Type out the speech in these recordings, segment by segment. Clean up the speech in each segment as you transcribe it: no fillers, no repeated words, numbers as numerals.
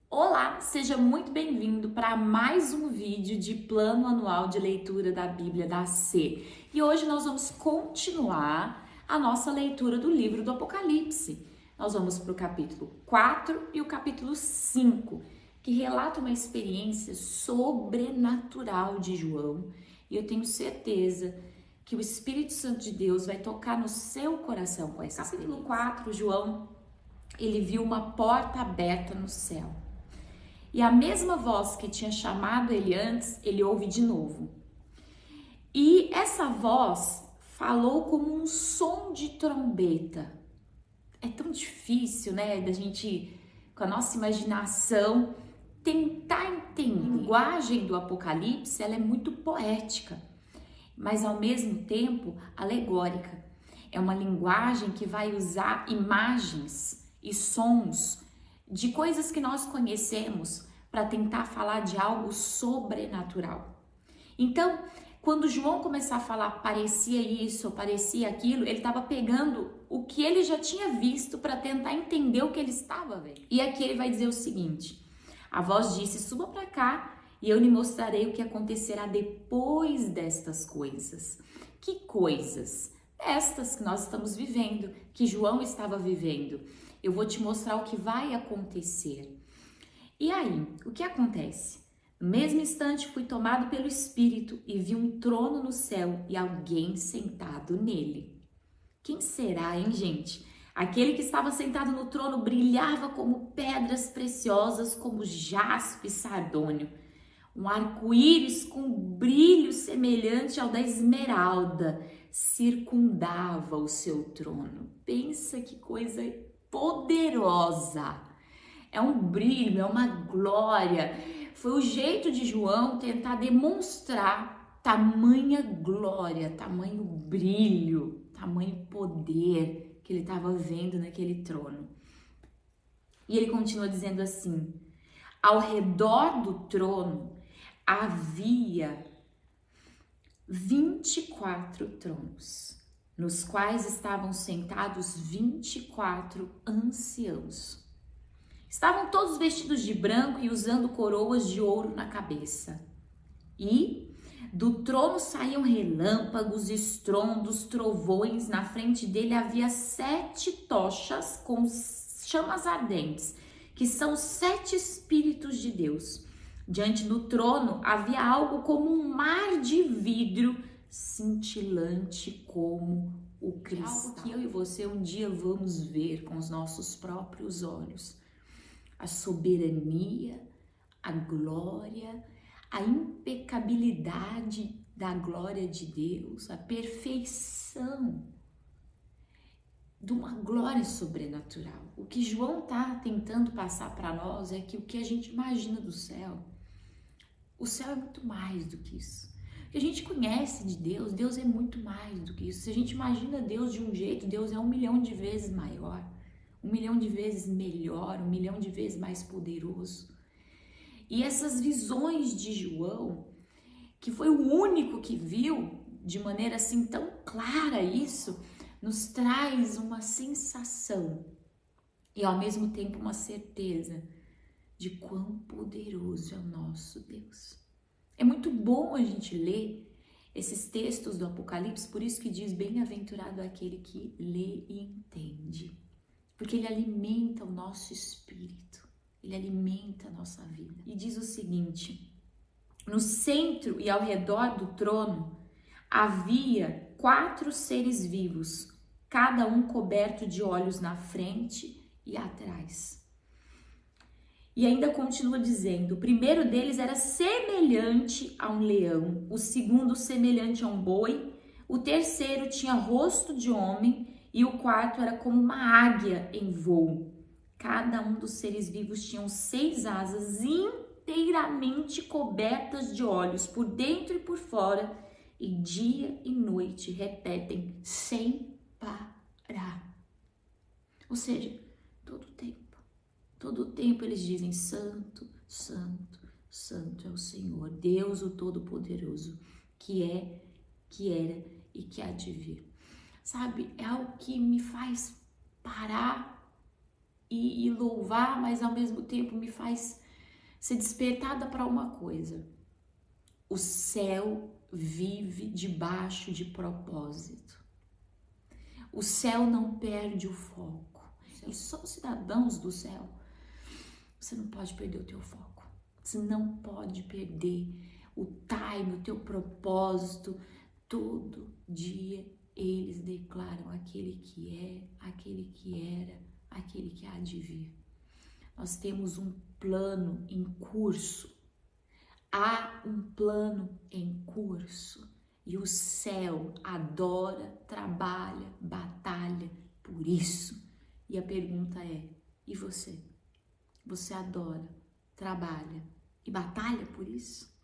Olá, seja muito bem-vindo para mais um vídeo de plano anual de leitura da Bíblia da C. E hoje nós vamos continuar a nossa leitura do livro do Apocalipse. Nós vamos para o capítulo 4 e o capítulo 5, que relata uma experiência sobrenatural de João. E eu tenho certeza que o Espírito Santo de Deus vai tocar no seu coração com essa experiência. Capítulo 4, João, ele viu uma porta aberta no céu. E a mesma voz que tinha chamado ele antes, ele ouve de novo. E essa voz falou como um som de trombeta. É tão difícil, né, da gente, com a nossa imaginação, tentar entender. A linguagem do Apocalipse, ela é muito poética, mas ao mesmo tempo alegórica. É uma linguagem que vai usar imagens e sons de coisas que nós conhecemos para tentar falar de algo sobrenatural. Então, quando João começar a falar parecia isso, parecia aquilo, ele estava pegando o que ele já tinha visto para tentar entender o que ele estava vendo. E aqui ele vai dizer o seguinte: a voz disse: suba para cá e eu lhe mostrarei o que acontecerá depois destas coisas. Que coisas? Estas que nós estamos vivendo, que João estava vivendo. Eu vou te mostrar o que vai acontecer. E aí, o que acontece? No mesmo instante fui tomado pelo Espírito e vi um trono no céu e alguém sentado nele. Quem será, hein, gente? Aquele que estava sentado no trono brilhava como pedras preciosas, como jaspe e sardônio. Um arco-íris com brilho semelhante ao da esmeralda circundava o seu trono. Pensa que coisa poderosa! É um brilho, é uma glória. Foi o jeito de João tentar demonstrar tamanha glória, tamanho brilho, tamanho poder que ele estava vendo naquele trono. E ele continua dizendo assim: ao redor do trono havia 24 tronos, nos quais estavam sentados 24 anciãos. Estavam todos vestidos de branco e usando coroas de ouro na cabeça. E do trono saíam relâmpagos, estrondos, trovões. Na frente dele havia 7 tochas com chamas ardentes, que são 7 Espíritos de Deus. Diante do trono havia algo como um mar de vidro cintilante como o cristal. Algo que eu e você um dia vamos ver com os nossos próprios olhos. A soberania, a glória, a impecabilidade da glória de Deus, a perfeição de uma glória sobrenatural. O que João está tentando passar para nós é que o que a gente imagina do céu, o céu é muito mais do que isso. O que a gente conhece de Deus, Deus é muito mais do que isso. Se a gente imagina Deus de um jeito, Deus é 1 milhão de vezes maior. 1 milhão de vezes melhor, 1 milhão de vezes mais poderoso. E essas visões de João, que foi o único que viu de maneira assim tão clara isso, nos traz uma sensação e ao mesmo tempo uma certeza de quão poderoso é o nosso Deus. É muito bom a gente ler esses textos do Apocalipse, por isso que diz: bem-aventurado aquele que lê e entende. Porque ele alimenta o nosso espírito, ele alimenta a nossa vida. E diz o seguinte: no centro e ao redor do trono havia 4 seres vivos, cada um coberto de olhos na frente e atrás. E ainda continua dizendo: o primeiro deles era semelhante a um leão, o segundo semelhante a um boi, o terceiro tinha rosto de homem, e o quarto era como uma águia em voo. Cada um dos seres vivos tinha 6 asas inteiramente cobertas de olhos, por dentro e por fora, e dia e noite repetem sem parar. Ou seja, todo o tempo eles dizem: santo, santo, santo é o Senhor, Deus o Todo-Poderoso, que é, que era e que há de vir. Sabe, é algo que me faz parar e louvar, mas ao mesmo tempo me faz ser despertada para uma coisa. O céu vive debaixo de propósito. O céu não perde o foco. E somos cidadãos do céu. Você não pode perder o teu foco. Você não pode perder o time, o teu propósito. Todo dia eles declaram aquele que é, aquele que era, aquele que há de vir. Nós temos um plano em curso. Há um plano em curso. E o céu adora, trabalha, batalha por isso. E a pergunta é, e você? Você adora, trabalha e batalha por isso?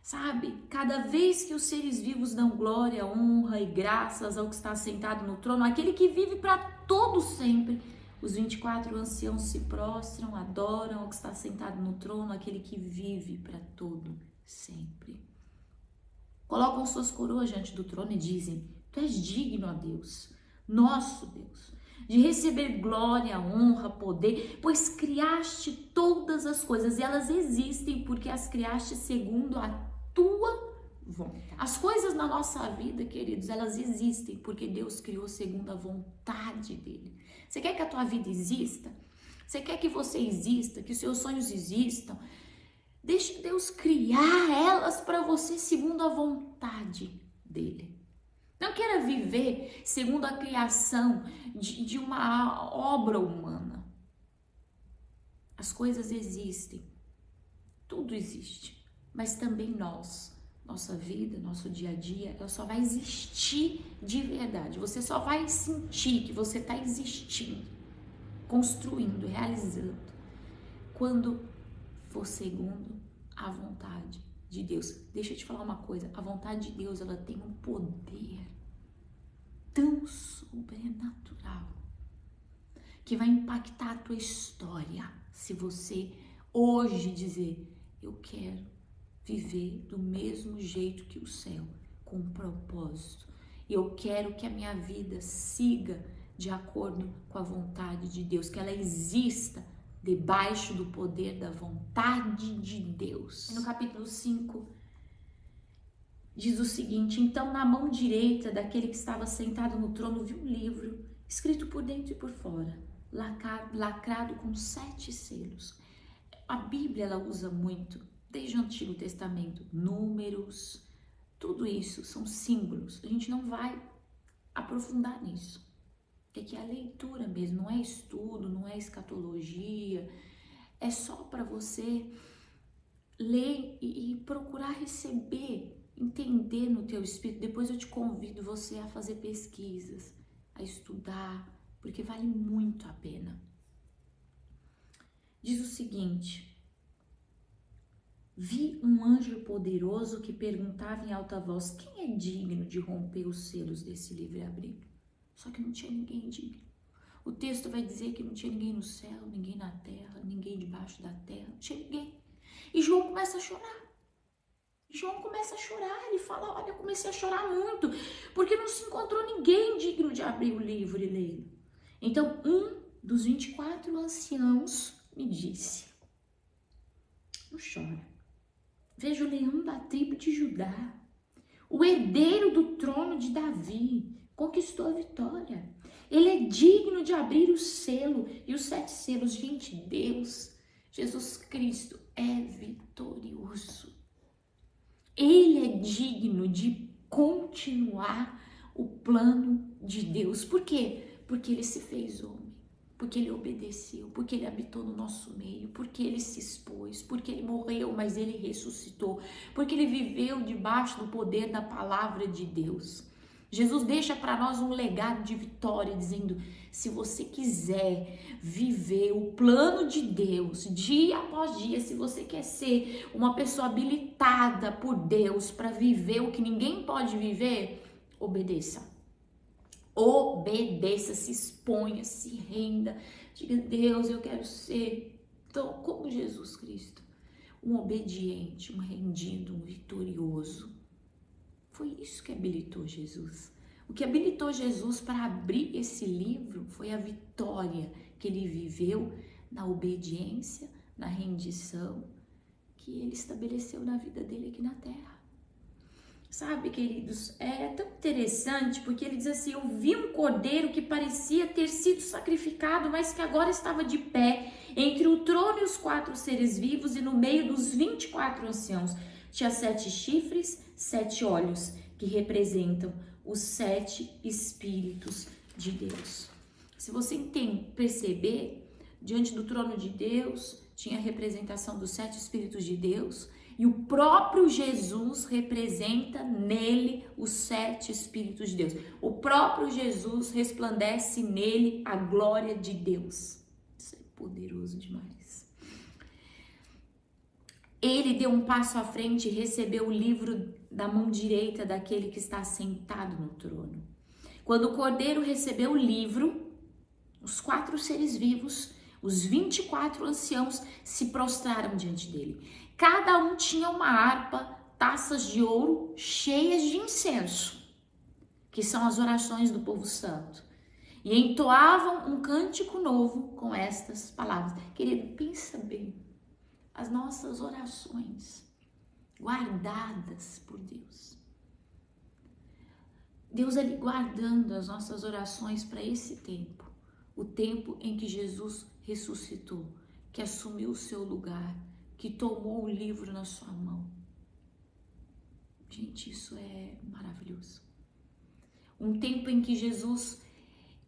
Sabe, cada vez que os seres vivos dão glória, honra e graças ao que está sentado no trono, aquele que vive para todo sempre, os 24 anciãos se prostram, adoram ao que está sentado no trono, aquele que vive para todo sempre. Colocam suas coroas diante do trono e dizem, tu és digno, ó Deus, nosso Deus, de receber glória, honra, poder, pois criaste todas as coisas e elas existem porque as criaste segundo a tua vontade. As coisas na nossa vida, queridos, elas existem porque Deus criou segundo a vontade dele. Você quer que a tua vida exista? Você quer que você exista, que os seus sonhos existam? Deixe Deus criar elas para você segundo a vontade dele. Não queira viver segundo a criação de uma obra humana. As coisas existem, tudo existe, mas também nós, nossa vida, nosso dia a dia, ela só vai existir de verdade. Você só vai sentir que você está existindo, construindo, realizando, quando for segundo a vontade de Deus. Deixa eu te falar uma coisa, a vontade de Deus, ela tem um poder tão sobrenatural que vai impactar a tua história se você hoje dizer, eu quero viver do mesmo jeito que o céu, com um propósito. Eu quero que a minha vida siga de acordo com a vontade de Deus, que ela exista debaixo do poder da vontade de Deus. No capítulo 5, diz o seguinte, então na mão direita daquele que estava sentado no trono vi um livro, escrito por dentro e por fora, lacrado com 7 selos. A Bíblia, ela usa muito, desde o Antigo Testamento, números, tudo isso são símbolos. A gente não vai aprofundar nisso. É que é a leitura mesmo, não é estudo, não é escatologia, é só para você ler e procurar receber, entender no teu espírito. Depois eu te convido você a fazer pesquisas, a estudar, porque vale muito a pena. Diz o seguinte, vi um anjo poderoso que perguntava em alta voz, quem é digno de romper os selos desse livro e abrir? Só que não tinha ninguém digno. O texto vai dizer que não tinha ninguém no céu, ninguém na terra, ninguém debaixo da terra, não tinha ninguém. E João começa a chorar. João começa a chorar, ele fala, olha, eu comecei a chorar muito, porque não se encontrou ninguém digno de abrir o livro e lê-lo. Então, um dos 24 anciãos me disse, não chora, veja o leão da tribo de Judá, o herdeiro do trono de Davi, conquistou a vitória. Ele é digno de abrir o selo e os 7 selos. Gente, Deus, Jesus Cristo é vitorioso. Ele é digno de continuar o plano de Deus. Por quê? Porque ele se fez homem, porque ele obedeceu, porque ele habitou no nosso meio, porque ele se expôs, porque ele morreu, mas ele ressuscitou, porque ele viveu debaixo do poder da palavra de Deus. Jesus deixa para nós um legado de vitória, dizendo, se você quiser viver o plano de Deus, dia após dia, se você quer ser uma pessoa habilitada por Deus para viver o que ninguém pode viver, obedeça. Obedeça, se exponha, se renda, diga, Deus, eu quero ser tão como Jesus Cristo, um obediente, um rendido, um vitorioso. Foi isso que habilitou Jesus. O que habilitou Jesus para abrir esse livro foi a vitória que ele viveu na obediência, na rendição que ele estabeleceu na vida dele aqui na terra. Sabe, queridos, é tão interessante porque ele diz assim: eu vi um cordeiro que parecia ter sido sacrificado, mas que agora estava de pé entre o trono e os 4 seres vivos, e no meio dos 24 anciãos tinha 7 chifres, 7 olhos, que representam os 7 Espíritos de Deus. Se você perceber, diante do trono de Deus tinha a representação dos 7 Espíritos de Deus, e o próprio Jesus representa nele os 7 Espíritos de Deus. O próprio Jesus resplandece nele a glória de Deus. Isso é poderoso demais. Ele deu um passo à frente e recebeu o livro da mão direita daquele que está sentado no trono. Quando o Cordeiro recebeu o livro, os 4 seres vivos, os 24 anciãos, se prostraram diante dele. Cada um tinha uma harpa, taças de ouro cheias de incenso, que são as orações do povo santo, e entoavam um cântico novo com estas palavras. Querido, pensa bem, as nossas orações guardadas por Deus. Deus ali guardando as nossas orações para esse tempo, o tempo em que Jesus ressuscitou, que assumiu o seu lugar, que tomou o livro na sua mão. Gente, isso é maravilhoso. Um tempo em que Jesus,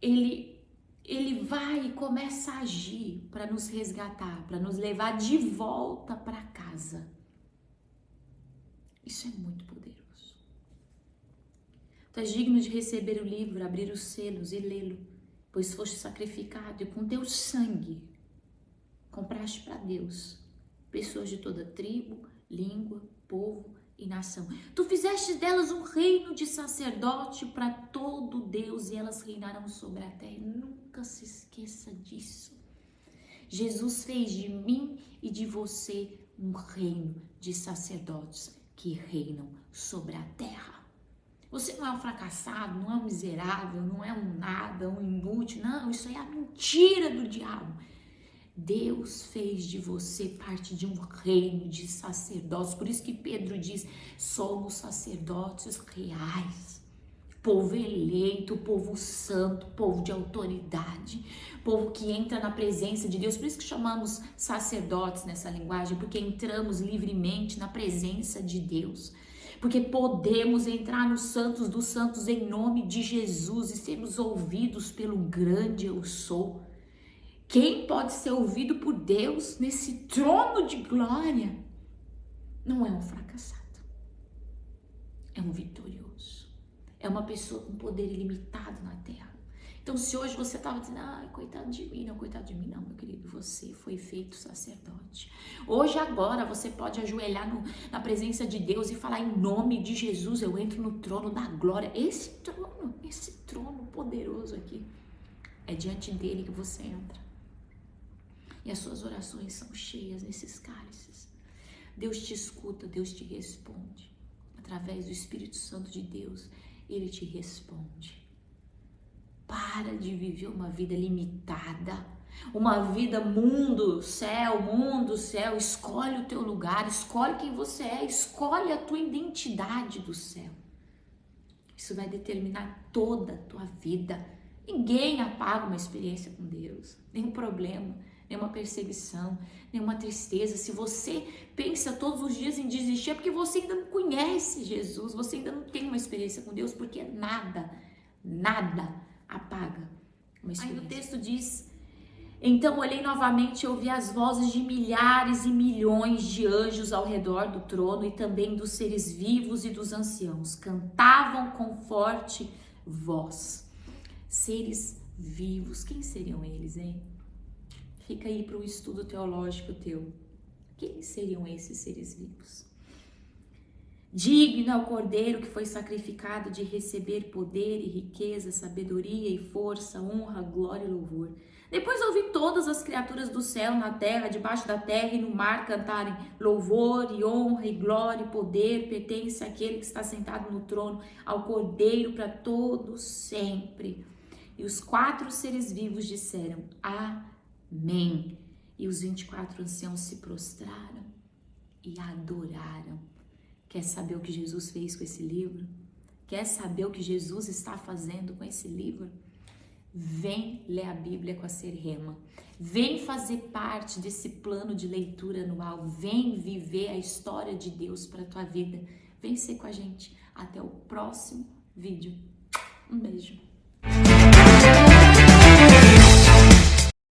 ele vai e começa a agir para nos resgatar, para nos levar de volta para casa. Isso é muito poderoso. Tu és digno de receber o livro, abrir os selos e lê-lo, pois foste sacrificado e com teu sangue compraste para Deus pessoas de toda tribo, língua, povo e nação. Tu fizeste delas um reino de sacerdote para todo Deus, e elas reinarão sobre a terra. Nunca se esqueça disso. Jesus fez de mim e de você um reino de sacerdotes que reinam sobre a terra. Você não é um fracassado, não é um miserável, não é um nada, um inútil. Não, isso aí é a mentira do diabo. Deus fez de você parte de um reino de sacerdotes. Por isso que Pedro diz: somos sacerdotes reais, povo eleito, povo santo, povo de autoridade, povo que entra na presença de Deus. Por isso que chamamos sacerdotes nessa linguagem, porque entramos livremente na presença de Deus, porque podemos entrar nos santos dos santos em nome de Jesus e sermos ouvidos pelo grande eu sou. Quem pode ser ouvido por Deus nesse trono de glória não é um fracassado, é um vitorioso, é uma pessoa com poder ilimitado na terra. Então, se hoje você estava dizendo: coitado de mim, não, coitado de mim, não, meu querido, você foi feito sacerdote. Hoje, agora, você pode ajoelhar na presença de Deus e falar: em nome de Jesus, eu entro no trono da glória. Esse trono poderoso aqui, é diante dele que você entra. E as suas orações são cheias nesses cálices. Deus te escuta, Deus te responde. Através do Espírito Santo de Deus, ele te responde. Para de viver uma vida limitada, uma vida mundo, céu. Escolhe o teu lugar, escolhe quem você é, escolhe a tua identidade do céu. Isso vai determinar toda a tua vida. Ninguém apaga uma experiência com Deus, nenhum problema, nenhuma perseguição, nenhuma tristeza. Se você pensa todos os dias em desistir, é porque você ainda não conhece Jesus, você ainda não tem uma experiência com Deus, porque nada apaga uma experiência. Aí o texto diz: então olhei novamente e ouvi as vozes de milhares e milhões de anjos ao redor do trono e também dos seres vivos e dos anciãos. Cantavam com forte voz. Seres vivos, quem seriam eles, hein? Fica aí para o estudo teológico teu. Quem seriam esses seres vivos? Digno é o Cordeiro que foi sacrificado de receber poder e riqueza, sabedoria e força, honra, glória e louvor. Depois ouvi todas as criaturas do céu, na terra, debaixo da terra e no mar cantarem: louvor e honra e glória e poder pertence àquele que está sentado no trono, ao Cordeiro para todos sempre. E os 4 seres vivos disseram: Amém. E os 24 anciãos se prostraram e adoraram. Quer saber o que Jesus fez com esse livro? Quer saber o que Jesus está fazendo com esse livro? Vem ler a Bíblia com a Serrema. Vem fazer parte desse plano de leitura anual. Vem viver a história de Deus para a tua vida. Vem ser com a gente. Até o próximo vídeo. Um beijo.